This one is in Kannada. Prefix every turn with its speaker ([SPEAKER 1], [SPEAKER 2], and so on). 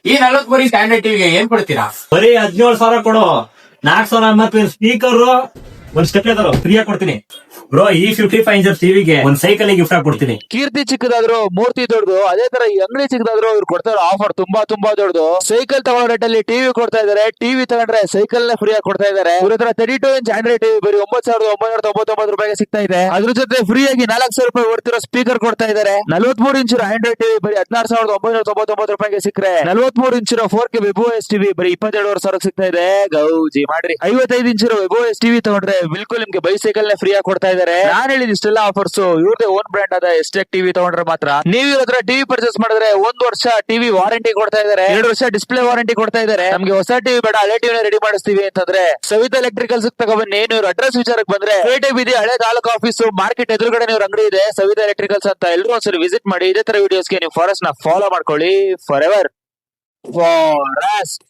[SPEAKER 1] ಈ 43 ಇಂಚ್ ಆಂಡ್ರಾಯ್ಡ್ ಟಿವಿಗೆ ಏನ್ ಕೊಡ್ತೀರಾ?
[SPEAKER 2] ಬರೀ 17,000 ಕೊಡು. 4,000 ಎಂಬತ್ತು ಸ್ಪೀಕರ್, ಒಂದ್ ಸ್ಟೆಪ್ಲೇಟರ್ ಫ್ರೀಯಾಗಿ ಕೊಡ್ತೀನಿ ಬ್ರೋ. ಈ 55 ಇಂಚ್ ಟಿವಿಗೆ ಒಂದ್ ಸೈಕಲ್ ಗಿಫ್ಟ್ ಆಗಿ ಕೊಡ್ತೀನಿ.
[SPEAKER 3] ಕೀರ್ತಿ ಚಿಕ್ಕದಾದ್ರು ಮೂರ್ತಿ ದೊಡ್ಡದು, ಅದೇ ತರ ಈ ಅಂಗಡಿ ಚಿಕ್ಕದಾದ್ರು ಇವ್ರು ಕೊಡ್ತಾರೆ ಆಫರ್ ತುಂಬಾ ದೊಡ್ಡದು. ಸೈಕಲ್ ತಗೊಳ್ಳೋ ರೇಟ್ ಅಲ್ಲಿ ಟಿವಿ ಕೊಡ್ತಾ ಇದಾರೆ, ಟಿವಿ ತಗೊಂಡ್ರೆ ಸೈಕಲ್ ನ ಫ್ರೀ ಆಗಿ ಕೊಡ್ತಾ ಇದಾರೆ. ಇವ್ರ ಹತ್ರ 32 ಇಂಚ್ ಆಂಡ್ರಾಯ್ಡ್ ಟಿವಿ ಬರೀ 9,999 ರೂಪಾಯಿಗೆ ಸಿಗ್ತಾ ಇದೆ. ಅದ್ರ ಜೊತೆ ಫ್ರೀ ಆಗಿ 4,000 ರೂಪಾಯಿ ಹೊಡ್ತಿರೋ ಸ್ಪೀಕರ್ ಕೊಡ್ತಾ ಇದಾರೆ. 43 ಇಂಚ್ ಆಂಡ್ರಾಯ್ಡ್ ಟಿವಿ ಬರೀ 16,999 ರೂಪಾಯಿಗೆ ಸಿಕ್ಕರೆ 43 ಇಂಚ್ ವೆಬ್ OS ಟಿವಿ ಬರೀ 22,500 ಸಿಗ್ತಾ ಇದೆ. ಗೌಜಿ ಮಾಡ್ರಿ. 55 ಇಂಚ್ ವೆಬ್ OS ಟಿವಿ ತಗೊಂಡ್ರೆ ಬಿಲ್ಕುಲ್ ನಿಮ್ಗೆ ಬೈಸೈಕಲ್ ನ ಫ್ರೀ ಆಗಿ ಕೊಡ್ತಾ ಇದಾರೆ. ನಾನು ಹೇಳಿದ ಇಷ್ಟೆಲ್ಲ ಆಫರ್ಸ್ ಇವ್ರದೇ ಓನ್ ಬ್ರ್ಯಾಂಡ್ ಆದ ಎಸ್ಟೆಕ್ ಟಿವಿ ತಗೊಂಡ್ರೆ ಮಾತ್ರ. ನೀವು ಇವ್ರ ಹತ್ರ ಟಿವಿ ಪರ್ಚೇಸ್ ಮಾಡಿದ್ರೆ 1 ವರ್ಷ ಟಿವಿ ವಾರಂಟಿ ಕೊಡ್ತಾ ಇದಾರೆ, 2 ವರ್ಷ ಡಿಸ್ಪ್ಲೇ ವಾರಂಟಿ ಕೊಡ್ತಾ ಇದಾರೆ. ನಮ್ಗೆ ಹೊಸ ಟಿವಿ ಬೇಡ, ಹಳೆ ಟಿವಿನ ರೆಡಿ ಮಾಡಿಸ್ತೀವಿ ಅಂತಂದ್ರೆ ಸವಿತಾ ಎಲೆಕ್ಟ್ರಿಕಲ್ಸ್ ತಗೊಬನ್ನಿ. ನೀವು ಅಡ್ರೆಸ್ ವಿಚಾರಕ್ಕೆ ಬಂದ್ರೆ ಪೇಟೆ ಬೀದಿ ಹಳೆ ತಾಲೂಕು ಆಫೀಸ್ ಮಾರ್ಕೆಟ್ ಎದುರುಗಡೆ ನೀವು ಅಂಗಡಿ ಇದೆ ಸವಿತಾ ಎಲೆಕ್ಟ್ರಿಕಲ್ಸ್ ಅಂತ. ಎಲ್ಲರೂ ಒಂದ್ಸರಿ ವಿಸಿಟ್ ಮಾಡಿ. ಇದೇ ತರ ವಿಡಿಯೋಸ್ಗೆ ನೀವು ಫಾರೆಸ್ಟ್ ನ ಫಾಲೋ ಮಾಡ್ಕೊಳ್ಳಿ. For ever forest.